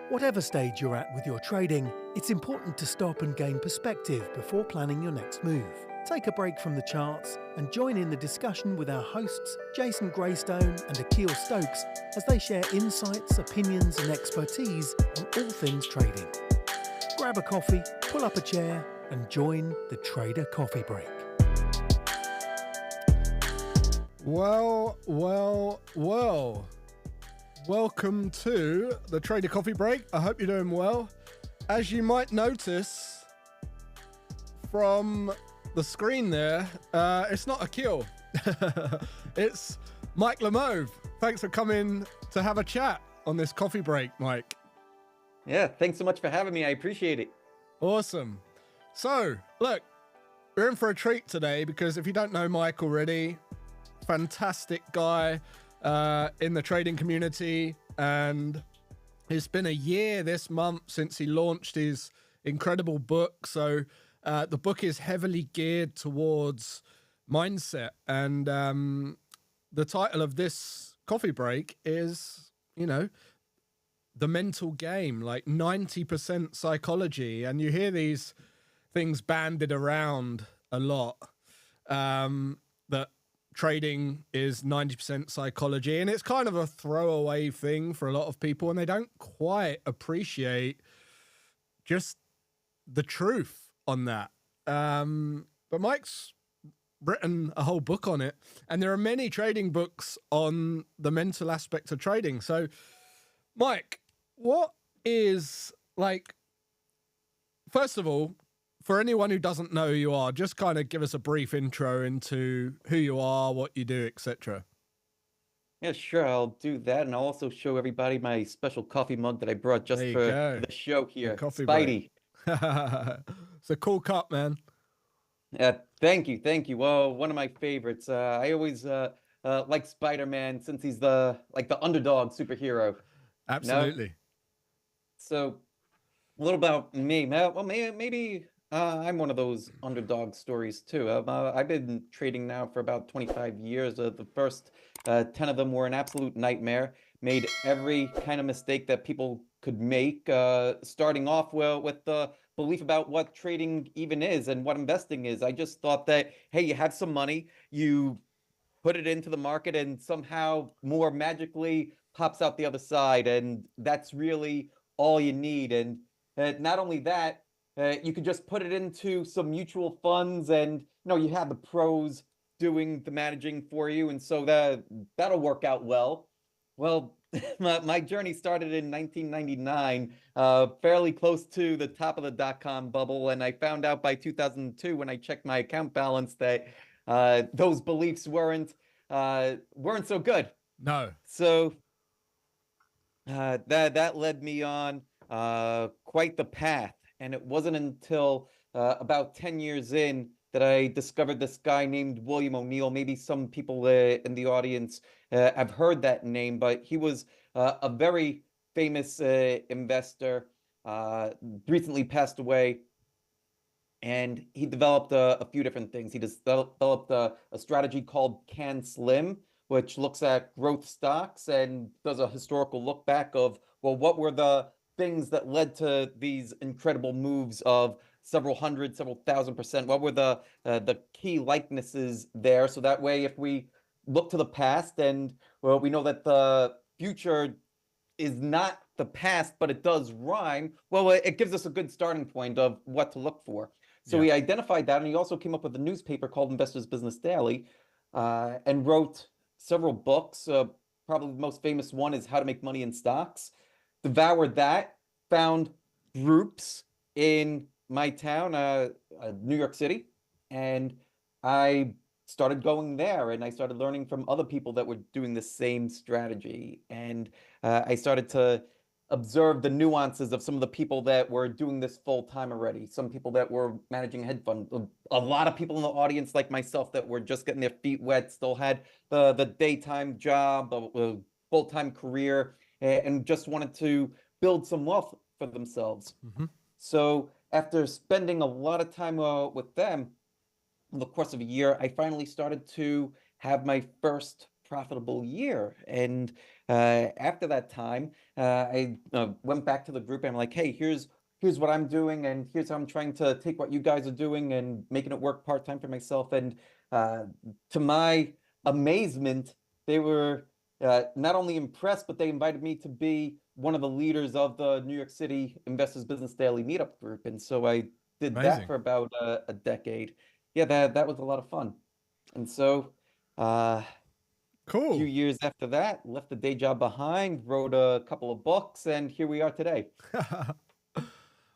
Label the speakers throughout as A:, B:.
A: Whatever stage you're at with your trading, it's important to stop and gain perspective before planning your next move. Take a break from the charts and join in the discussion with our hosts, Jason Graystone and Akil Stokes, as they share insights, opinions, and expertise on all things trading. Grab a coffee, pull up a chair, and join the Trader Coffee Break.
B: Well. Welcome to the Trader Coffee Break. I hope you're doing well. As you might notice from the screen there, it's not Akil. It's Mike Lamothe. Thanks for coming to have a chat on this coffee break, Mike.
C: Yeah, thanks so much for having me. I appreciate it.
B: Awesome. So, look, we're in for a treat today because if you don't know Mike already, fantastic guy in the trading community, and it's been a year this month since he launched his incredible book. So the book is heavily geared towards mindset, and the title of this coffee break is, the mental game, like 90% psychology. And you hear these things banded around a lot, that trading is 90% psychology, and it's kind of a throwaway thing for a lot of people, and they don't quite appreciate just the truth on that. But Mike's written a whole book on it, and there are many trading books on the mental aspect of trading. So, Mike, what is, first of all, for anyone who doesn't know who you are, just kind of give us a brief intro into who you are, what you do, etc.
C: Yeah, sure. I'll do that. And I'll also show everybody my special coffee mug that I brought just for the show here.
B: Spidey. It's a cool cup, man.
C: Thank you. Well, one of my favorites. I always like Spider-Man since he's the underdog superhero.
B: Absolutely.
C: So a little about me. Well, maybe I'm one of those underdog stories too. I've been trading now for about 25 years. The first 10 of them were an absolute nightmare. Made every kind of mistake that people could make, starting off with the belief about what trading even is and what investing is. I just thought that, hey, you have some money, you put it into the market, and somehow more magically pops out the other side, and that's really all you need. And not only that, you could just put it into some mutual funds, and you have the pros doing the managing for you, and so that'll work out well. Well, my journey started in 1999, fairly close to the top of the dot-com bubble, and I found out by 2002 when I checked my account balance that those beliefs weren't so good.
B: No.
C: So that led me on quite the path. And it wasn't until about 10 years in that I discovered this guy named William O'Neill. Maybe some people in the audience have heard that name, but he was a very famous investor, recently passed away. And he developed a few different things. He developed a strategy called Can Slim, which looks at growth stocks and does a historical look back of, well, what were the things that led to these incredible moves of several hundred, several thousand%? What were the key likenesses there? So that way, if we look to the past, and well, we know that the future is not the past, but it does rhyme, well, it gives us a good starting point of what to look for. So we identified that, and he also came up with a newspaper called Investors Business Daily, and wrote several books. Probably the most famous one is How to Make Money in Stocks. Devoured that, found groups in my town, New York City, and I started going there, and I started learning from other people that were doing the same strategy. And I started to observe the nuances of some of the people that were doing this full time already. Some people that were managing a hedge fund, a lot of people in the audience like myself that were just getting their feet wet, still had the daytime job, a full-time career, and just wanted to build some wealth for themselves.
B: Mm-hmm.
C: So after spending a lot of time with them, in the course of a year, I finally started to have my first profitable year. And after that time, I went back to the group and I'm like, hey, here's what I'm doing, and here's how I'm trying to take what you guys are doing and making it work part-time for myself. And to my amazement, they were not only impressed, but they invited me to be one of the leaders of the New York City Investors Business Daily Meetup group. And so I did that for about a decade. Yeah, that was a lot of fun. And so
B: Cool.
C: a few years after that, left the day job behind, wrote a couple of books, and here we are today.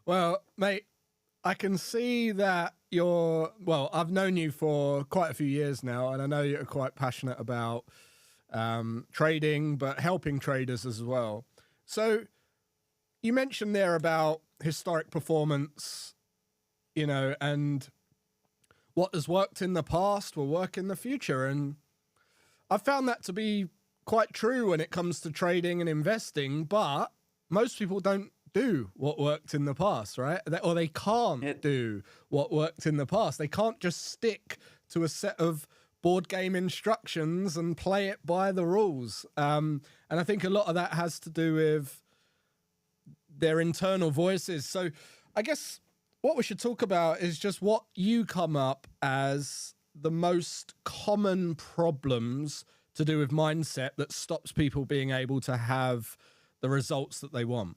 B: Well, mate, I can see that I've known you for quite a few years now, and I know you're quite passionate about trading, but helping traders as well. So you mentioned there about historic performance, and what has worked in the past will work in the future. And I found that to be quite true when it comes to trading and investing, but most people don't do what worked in the past, right? Or they can't do what worked in the past. They can't just stick to a set of board game instructions and play it by the rules. And I think a lot of that has to do with their internal voices. So I guess what we should talk about is just what you come up as the most common problems to do with mindset that stops people being able to have the results that they want.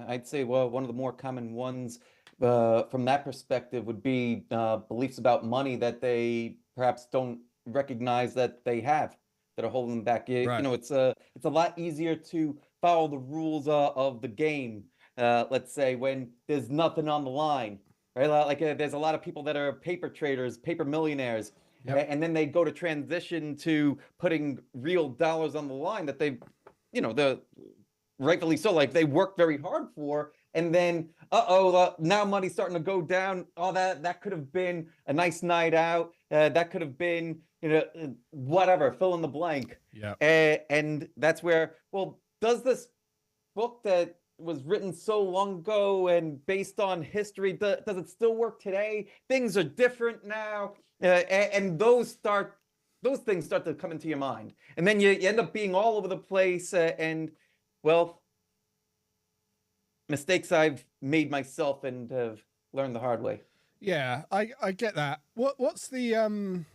C: I'd say, well, one of the more common ones from that perspective would be beliefs about money that they perhaps don't recognize that they have, that are holding them back.
B: Right.
C: It's a lot easier to follow the rules of the game, let's say, when there's nothing on the line, right? Like there's a lot of people that are paper traders, paper millionaires, and then they go to transition to putting real dollars on the line that they've, rightfully so, like they work very hard for, and then now money's starting to go down. Oh, that could have been a nice night out. That could have been, whatever, fill in the blank. And that's where, well, does this book that was written so long ago and based on history, does it still work today? Things are different now, and those things start to come into your mind, and then you end up being all over the place, and well, mistakes I've made myself and have learned the hard way.
B: Yeah, I get that. What's the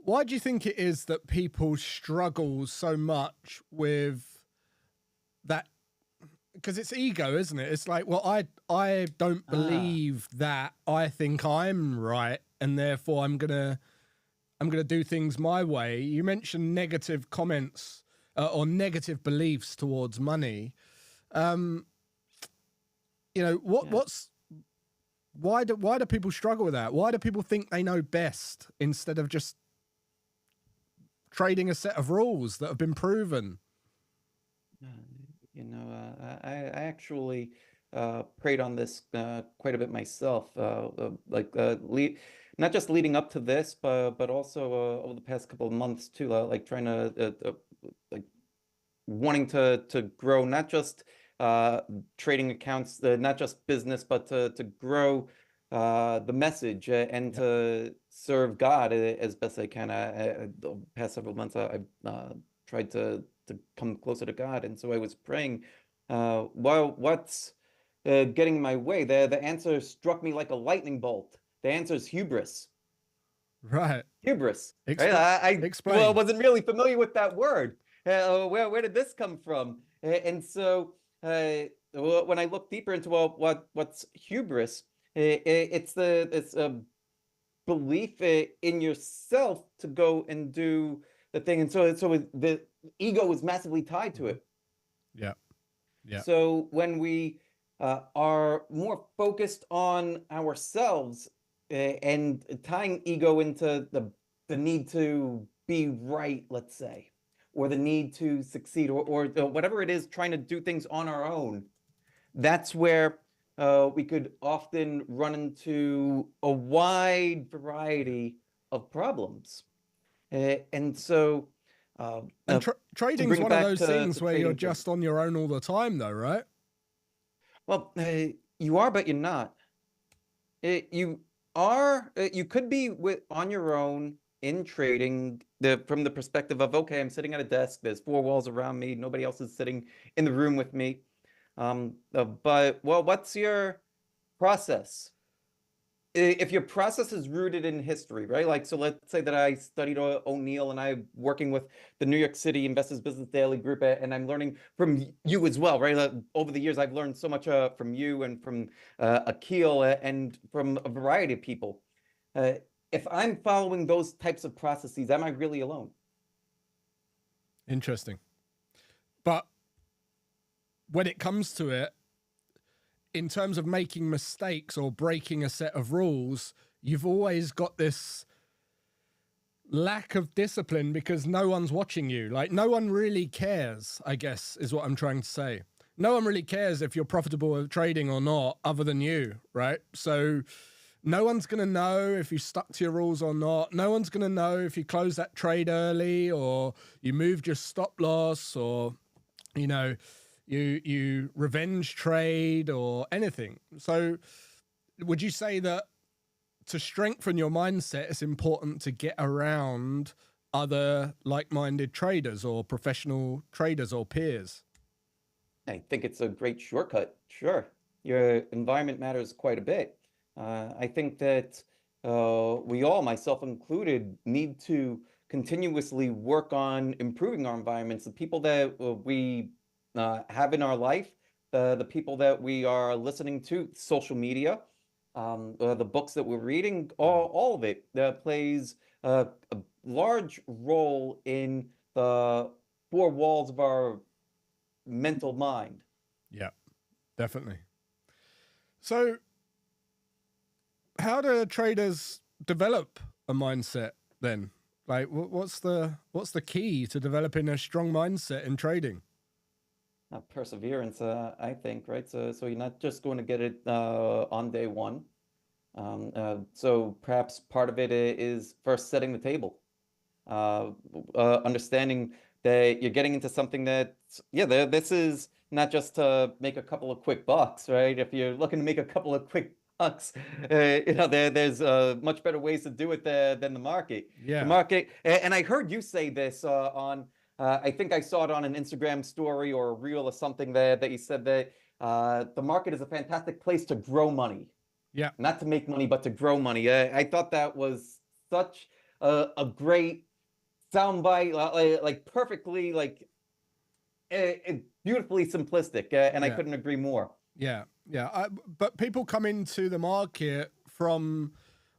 B: why do you think it is that people struggle so much with that? Because it's ego, isn't it? It's like, well, I don't believe that. I think I'm right, and therefore I'm gonna do things my way. You mentioned negative comments or negative beliefs towards money. Why do people struggle with that? Why do people think they know best instead of just trading a set of rules that have been proven?
C: I actually prayed on this quite a bit myself, not just leading up to this, but also over the past couple of months too, like trying to like wanting to grow, not just trading accounts, not just business, but to grow the message and to serve God as best I can. The past several months, I've tried to come closer to God, and so I was praying. What's getting in my way? The answer struck me like a lightning bolt. The answer is hubris.
B: Right.
C: Hubris.
B: Explain.
C: Right? I wasn't really familiar with that word. Where did this come from? And so when I look deeper into what's hubris, it's a belief in yourself to go and do the thing, and so the ego is massively tied to it.
B: Yeah.
C: So when we are more focused on ourselves and tying ego into the need to be right, let's say, or the need to succeed, or whatever it is, trying to do things on our own, that's where we could often run into a wide variety of problems. And so
B: trading's one of those things where you're just on your own all the time, though, right?
C: Well, you are, but you're not. You could be on your own in trading from the perspective of, okay, I'm sitting at a desk, there's four walls around me, nobody else is sitting in the room with me. But well, what's your process? If your process is rooted in history, right? Like, so let's say that I studied O'Neill and I'm working with the New York City Investors Business Daily Group, and I'm learning from you as well, right? Over the years, I've learned so much from you and from Akil and from a variety of people. If I'm following those types of processes, am I really alone?
B: Interesting. But when it comes to it, in terms of making mistakes or breaking a set of rules, you've always got this lack of discipline because no one's watching you. Like, no one really cares, I guess, is what I'm trying to say. No one really cares if you're profitable at trading or not, other than you, right? So no one's going to know if you stuck to your rules or not. No one's going to know if you closed that trade early or you moved your stop loss or, you know, you revenge trade or anything. So would you say that to strengthen your mindset, it's important to get around other like-minded traders or professional traders or peers?
C: I think it's a great shortcut. Sure. Your environment matters quite a bit. I think that we all, myself included, need to continuously work on improving our environments. The people that we have in our life, the people that we are listening to, social media, the books that we're reading, all of it plays a large role in the four walls of our mental mind.
B: Yeah, definitely. So how do traders develop a mindset then? Like, what's the key to developing a strong mindset in trading?
C: Perseverance, I think, right? So you're not just going to get it on day one. So perhaps part of it is first setting the table, understanding that you're getting into something that, yeah, this is not just to make a couple of quick bucks, right? If you're looking to make a couple of quick bucks, you know, there's much better ways to do it than the market.
B: Yeah.
C: The market, and I heard you say this on, I think I saw it on an Instagram story or a reel or something that you said that the market is a fantastic place to grow money.
B: Yeah.
C: Not to make money, but to grow money. I thought that was such a great soundbite, like perfectly, like beautifully simplistic, and I couldn't agree more.
B: Yeah, yeah. But people come into the market from,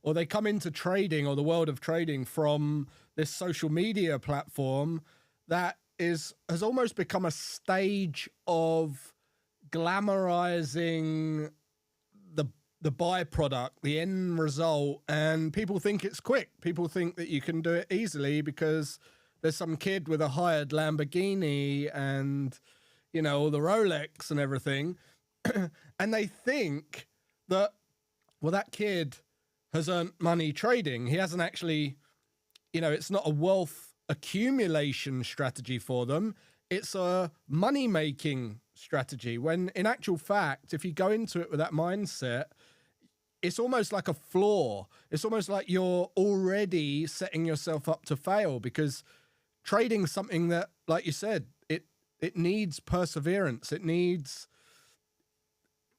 B: or they come into trading or the world of trading from this social media platform that has almost become a stage of glamorizing the byproduct, the end result, and people think it's quick. People think that you can do it easily because there's some kid with a hired Lamborghini and, you know, all the Rolex and everything. And they think that, well, that kid has earned money trading. He hasn't actually, you know, it's not a wealth accumulation strategy for them. It's a money-making strategy, when in actual fact, if you go into it with that mindset, it's almost like a flaw. It's almost like you're already setting yourself up to fail, because trading something that, like you said, it needs perseverance.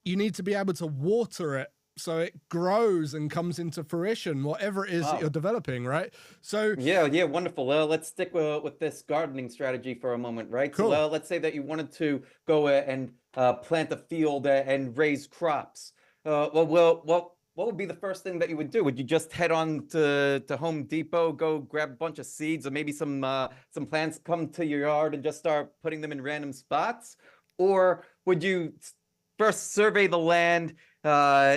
B: You need to be able to water it so it grows and comes into fruition, whatever it is that you're developing, right? So
C: yeah, wonderful. Let's stick with this gardening strategy for a moment, right?
B: Cool.
C: So let's say that you wanted to go and plant a field and raise crops. What would be the first thing that you would do? Would you just head on to Home Depot, go grab a bunch of seeds, or maybe some plants, come to your yard and just start putting them in random spots? Or would you first survey the land,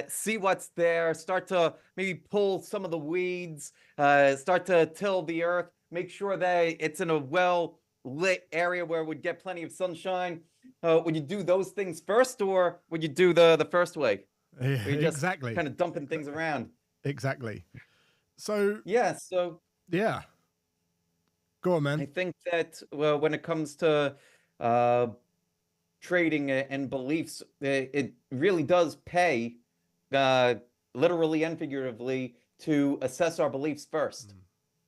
C: see what's there, start to maybe pull some of the weeds, start to till the earth, make sure that it's in a well-lit area where it would get plenty of sunshine? Would you do those things first, or would you do the first way?
B: Yeah, exactly.
C: Kind of dumping things around.
B: Exactly. So
C: yeah,
B: yeah. Go on, man.
C: I think that, well, when it comes to trading and beliefs, it really does pay, literally and figuratively, to assess our beliefs first.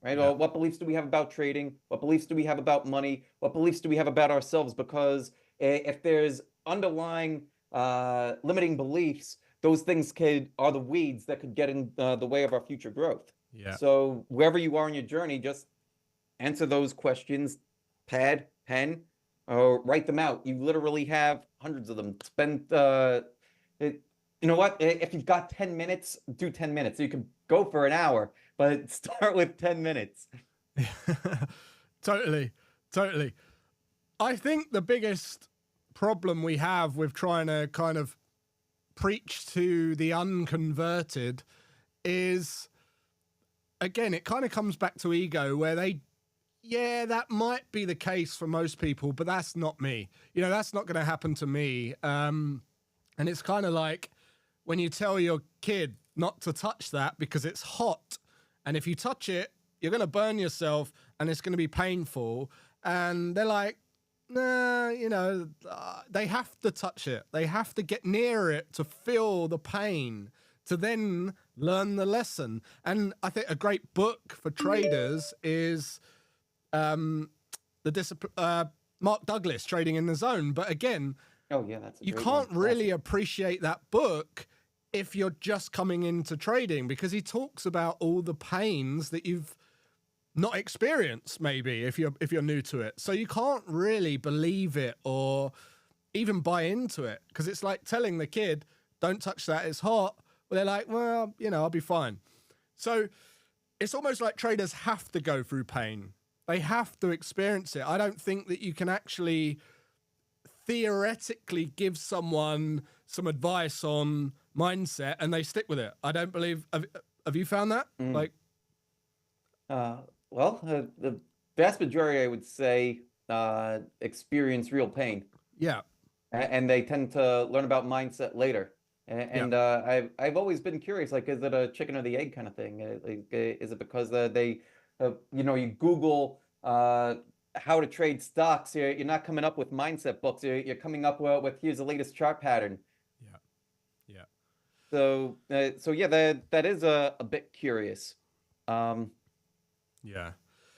C: right?
B: Yeah.
C: Or what beliefs do we have about trading? What beliefs do we have about money? What beliefs do we have about ourselves? Because if there's underlying limiting beliefs, those things are the weeds that could get in the way of our future growth.
B: Yeah.
C: So wherever you are in your journey, just answer those questions, pad, pen, or write them out. You literally have hundreds of them. You know what? If you've got 10 minutes, do 10 minutes. You can go for an hour, but start with 10 minutes.
B: Totally. I think the biggest problem we have with trying to kind of preach to the unconverted is, again, it kind of comes back to ego, where that might be the case for most people, but that's not me. That's not going to happen to me. And it's kind of like when you tell your kid not to touch that because it's hot, and if you touch it, you're going to burn yourself and it's going to be painful. And they're like, nah, they have to touch it. They have to get near it to feel the pain, to then learn the lesson. And I think a great book for traders is Mark Douglas, Trading in the Zone. But again, you can't really appreciate that book if you're just coming into trading, because he talks about all the pains that you've not experienced, maybe if you're new to it. So you can't really believe it or even buy into it, because it's like telling the kid, don't touch that, it's hot. Well, they're like, well, I'll be fine. So it's almost like traders have to go through pain. They have to experience it. I don't think that you can actually theoretically give someone some advice on mindset and they stick with it. I don't believe. Have you found that?
C: Well, the vast majority, I would say, experience real pain.
B: Yeah.
C: And they tend to learn about mindset later. And I've always been curious, like, is it a chicken or the egg kind of thing? Is it because you Google how to trade stocks? You're not coming up with mindset books. You're coming up with here's the latest chart pattern.
B: Yeah.
C: So that is a bit curious.
B: Yeah.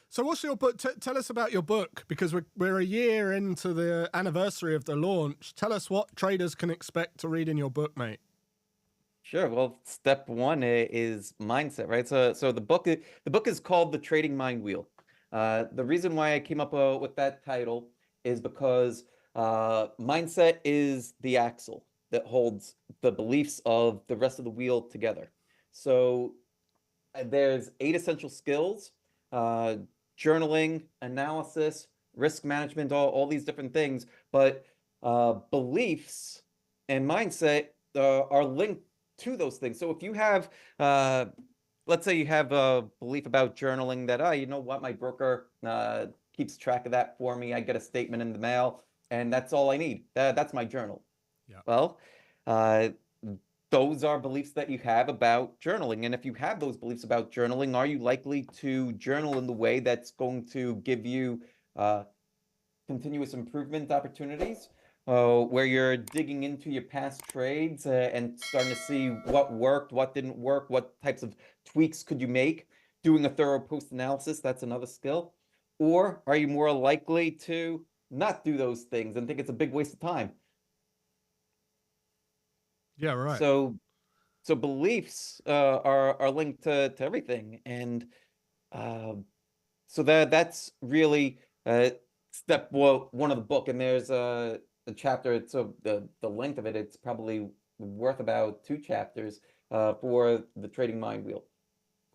B: So what's your book? Tell us about your book, because we're a year into the anniversary of the launch. Tell us what traders can expect to read in your book, mate.
C: Sure. Well, step one is mindset, right? So the book is called The Trading Mind Wheel. The reason why I came up with that title is because mindset is the axle that holds the beliefs of the rest of the wheel together. So there's 8 essential skills. Journaling, analysis, risk management, all these different things. But beliefs and mindset are linked to those things. So if you have, let's say you have a belief about journaling that, you know what, my broker keeps track of that for me. I get a statement in the mail, and that's all I need. That's my journal.
B: Yeah.
C: Well, those are beliefs that you have about journaling. And if you have those beliefs about journaling, are you likely to journal in the way that's going to give you continuous improvement opportunities, where you're digging into your past trades and starting to see what worked, what didn't work, what types of tweaks could you make? Doing a thorough post-analysis, that's another skill. Or are you more likely to not do those things and think it's a big waste of time?
B: Yeah, right.
C: So beliefs are linked to everything, and so that's really step one of the book. And there's a chapter. So the length of it, it's probably worth about 2 chapters for the Trading Mind Wheel.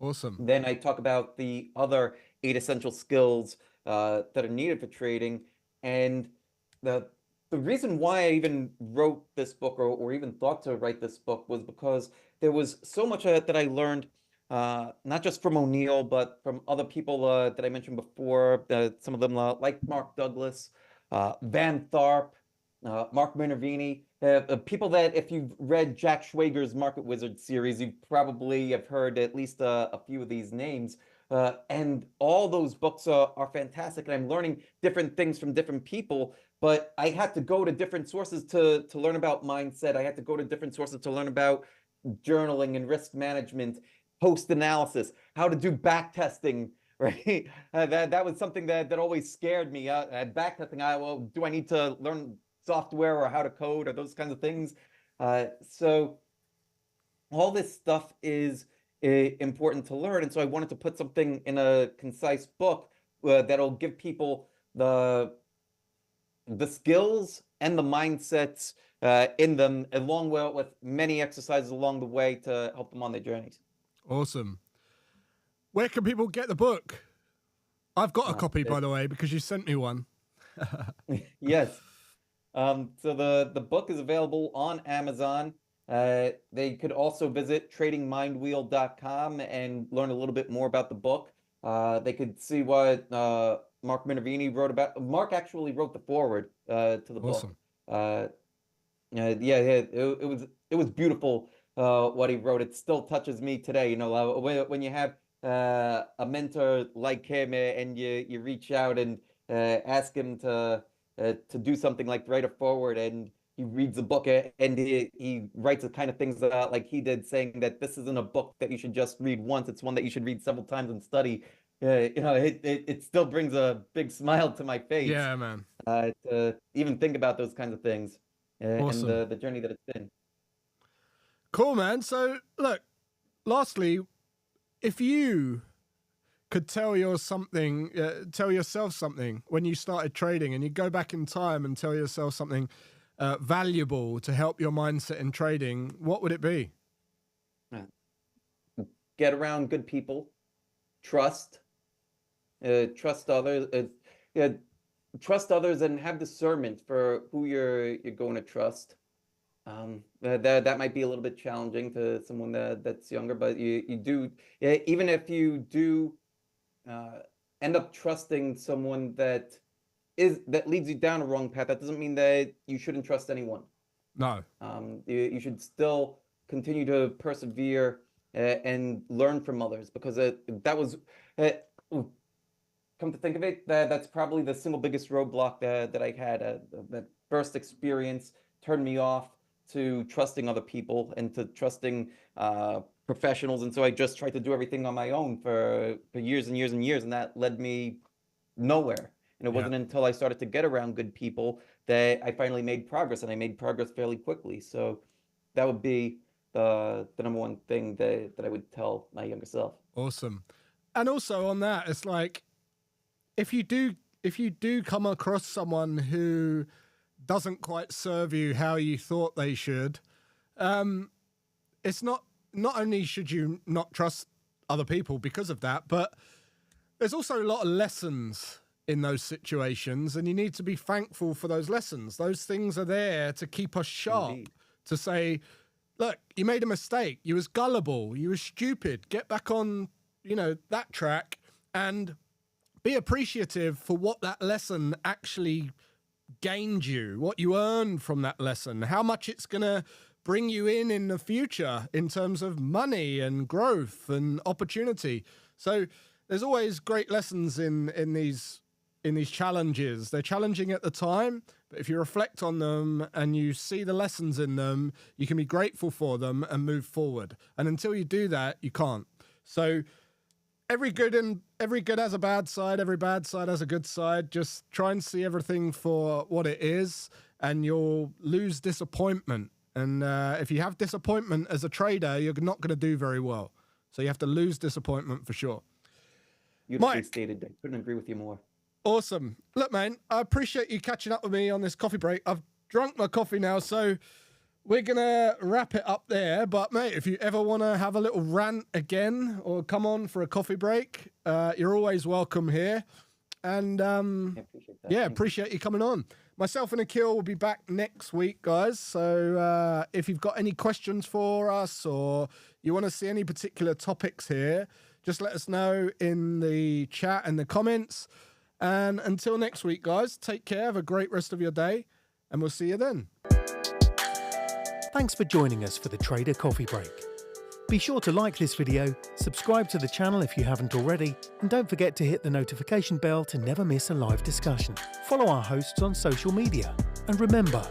B: Awesome.
C: Then I talk about the other 8 essential skills that are needed for trading, and the reason why I even wrote this book or even thought to write this book was because there was so much that I learned, not just from O'Neill, but from other people that I mentioned before, some of them like Mark Douglas, Van Tharp, Mark Minervini, people that if you've read Jack Schwager's Market Wizard series, you probably have heard at least a few of these names. And all those books are fantastic, and I'm learning different things from different people. But I had to go to different sources to learn about mindset. I had to go to different sources to learn about journaling and risk management, post-analysis, how to do back testing, right? That was something that always scared me. Backtesting, well, do I need to learn software or how to code or those kinds of things? So all this stuff is important to learn. And so I wanted to put something in a concise book that'll give people the skills and the mindsets in them, along with many exercises along the way to help them on their journeys.
B: Awesome. Where can people get the book? I've got a copy, by the way, because you sent me one.
C: Yes. So the book is available on Amazon. They could also visit tradingmindwheel.com and learn a little bit more about the book. They could see what Mark Minervini wrote about. Mark actually wrote the foreword to the
B: Awesome.
C: book. It was beautiful what he wrote. It still touches me today. You know, when you have a mentor like him and you reach out and ask him to do something like write a foreword, and he reads the book and he writes the kind of things like he did, saying that this isn't a book that you should just read once. It's one that you should read several times and study. You know, it still brings a big smile to my face.
B: Yeah, man.
C: To even think about those kinds of things
B: Awesome.
C: and the journey that it's been.
B: Cool, man. So, look, lastly, if you could tell yourself something when you started trading, and you go back in time and tell yourself something valuable to help your mindset in trading, what would it be?
C: Get around good people, trust others, trust others, and have discernment for who you're going to trust. That might be a little bit challenging to someone that's younger, but you do, even if you do end up trusting someone that leads you down a wrong path, that doesn't mean that you shouldn't trust anyone.
B: No.
C: You should still continue to persevere and learn from others, because that was, come to think of it, that's probably the single biggest roadblock that I had. That first experience turned me off to trusting other people and to trusting professionals, and so I just tried to do everything on my own for years and years and years, and that led me nowhere. And it wasn't until I started to get around good people that I finally made progress, and I made progress fairly quickly. So that would be the number one thing that I would tell my younger self.
B: Awesome. And also on that, it's like, if you do come across someone who doesn't quite serve you how you thought they should, it's not only should you not trust other people because of that, but there's also a lot of lessons in those situations, and you need to be thankful for those lessons. Those things are there to keep us sharp. Indeed. To say, look, you made a mistake, you was gullible, you was stupid, get back on, that track, and be appreciative for what that lesson actually gained you, what you earned from that lesson, how much it's going to bring you in the future in terms of money and growth and opportunity. So there's always great lessons in these challenges. They're challenging at the time, but if you reflect on them and you see the lessons in them, you can be grateful for them and move forward. And until you do that, you can't. So every good has a bad side. Every bad side has a good side. Just try and see everything for what it is, and you'll lose disappointment. And if you have disappointment as a trader, you're not going to do very well. So you have to lose disappointment for sure.
C: Beautifully stated. I couldn't agree with you more.
B: Awesome. Look, man, I appreciate you catching up with me on this coffee break. I've drunk my coffee now, so we're going to wrap it up there. But, mate, if you ever want to have a little rant again or come on for a coffee break, you're always welcome here. And, appreciate you coming on. Myself and Akil will be back next week, guys. So if you've got any questions for us or you want to see any particular topics here, just let us know in the chat and the comments. And until next week, guys, take care. Have a great rest of your day, and we'll see you then.
A: Thanks for joining us for the Trader Coffee Break. Be sure to like this video, subscribe to the channel if you haven't already, and don't forget to hit the notification bell to never miss a live discussion. Follow our hosts on social media. And remember,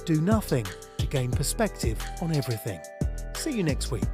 A: do nothing to gain perspective on everything. See you next week.